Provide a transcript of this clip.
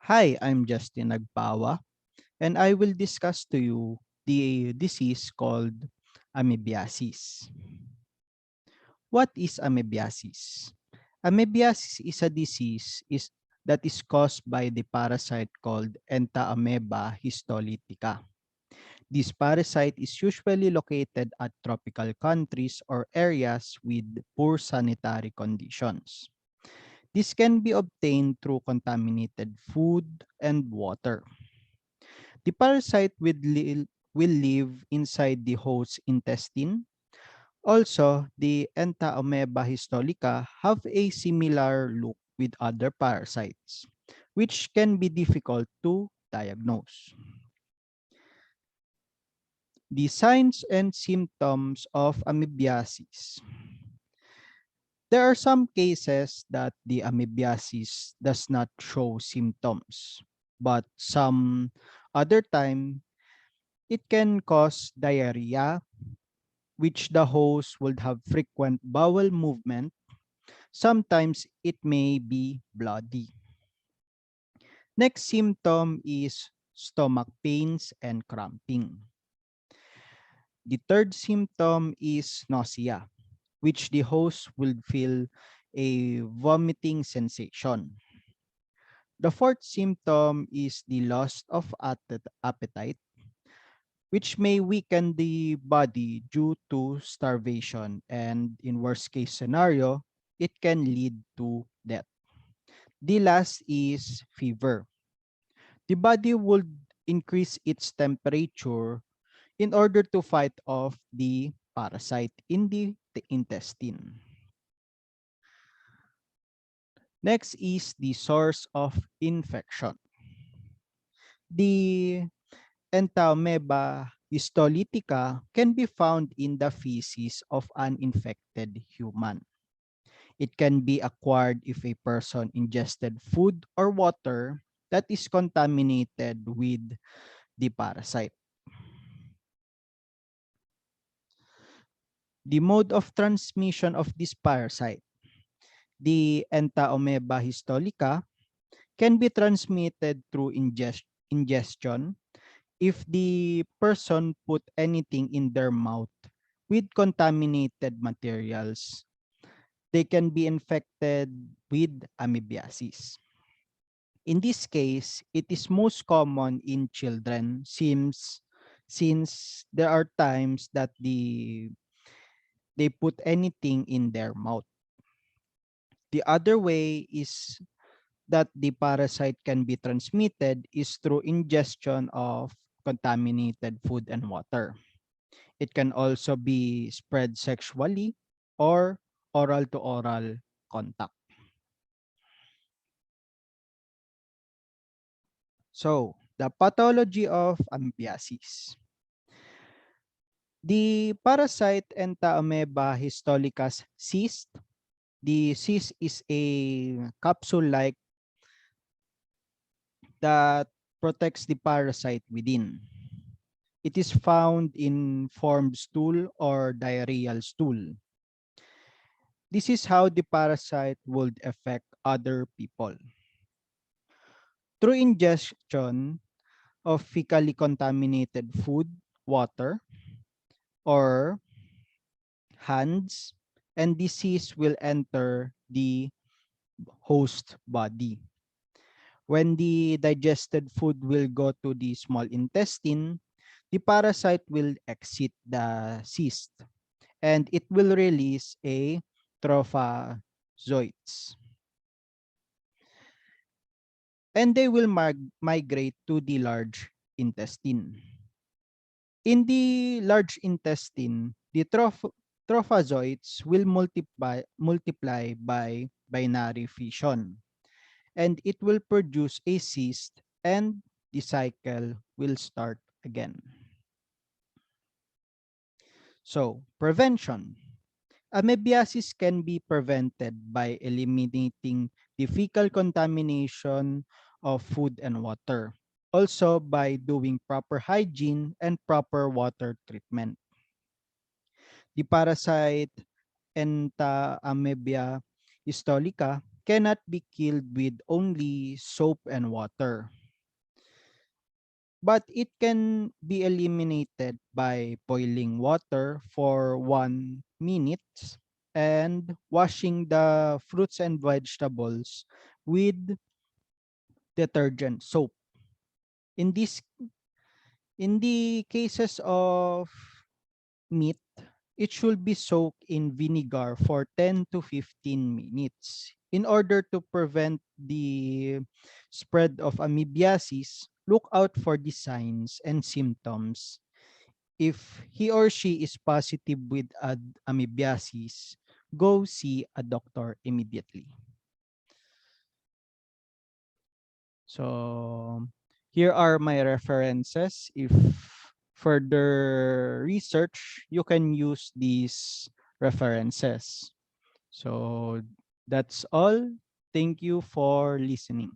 Hi, I'm Justin Agpawa, and I will discuss to you the disease called amebiasis. What is amebiasis? Amebiasis is a disease that is caused by the parasite called Entaameba histolytica. This parasite is usually located at tropical countries or areas with poor sanitary conditions. This can be obtained through contaminated food and water. The parasite will live inside the host's intestine. Also, the Entaameba histolytica have a similar look with other parasites, which can be difficult to diagnose. The signs and symptoms of amebiasis. There are some cases that the amebiasis does not show symptoms, but some other time it can cause diarrhea, which the host would have frequent bowel movement. Sometimes it may be bloody. Next symptom is stomach pains and cramping. The third symptom is nausea, which the host will feel a vomiting sensation. The fourth symptom is the loss of appetite, which may weaken the body due to starvation, and in worst case scenario, it can lead to death. The last is fever. The body would increase its temperature in order to fight off the parasite in the intestine. Next is the source of infection. The Entaameba histolytica can be found in the feces of an infected human. It can be acquired if a person ingested food or water that is contaminated with the parasite. The mode of transmission of this parasite, the Entaameba histolytica, can be transmitted through ingestion if the person put anything in their mouth with contaminated materials. They can be infected with amebiasis. In this case, it is most common in children since there are times that they put anything in their mouth. The other way is that the parasite can be transmitted is through ingestion of contaminated food and water. It can also be spread sexually or oral to oral contact. So, the pathology of amebiasis. The parasite Entaameba histolycus cyst. The cyst is a capsule-like that protects the parasite within. It is found in formed stool or diarrheal stool. This is how the parasite would affect other people. Through ingestion of fecally contaminated food, water, or hands, and disease will enter the host body. When the digested food will go to the small intestine, the parasite will exit the cyst and it will release a trophozoites. And they will migrate to the large intestine. In the large intestine, the trophozoites will multiply by binary fission, and it will produce a cyst, and the cycle will start again. So, prevention. Amebiasis can be prevented by eliminating the fecal contamination of food and water. Also by doing proper hygiene and proper water treatment. The parasite Entaamebia histolytica cannot be killed with only soap and water, but it can be eliminated by boiling water for 1 minute and washing the fruits and vegetables with detergent soap. In this in the cases of meat, it should be soaked in vinegar for 10 to 15 minutes. In order to prevent the spread of amoebiasis, look out for the signs and symptoms. If he or she is positive with amoebiasis, go see a doctor immediately. So here are my references. If further research, you can use these references. So that's all. Thank you for listening.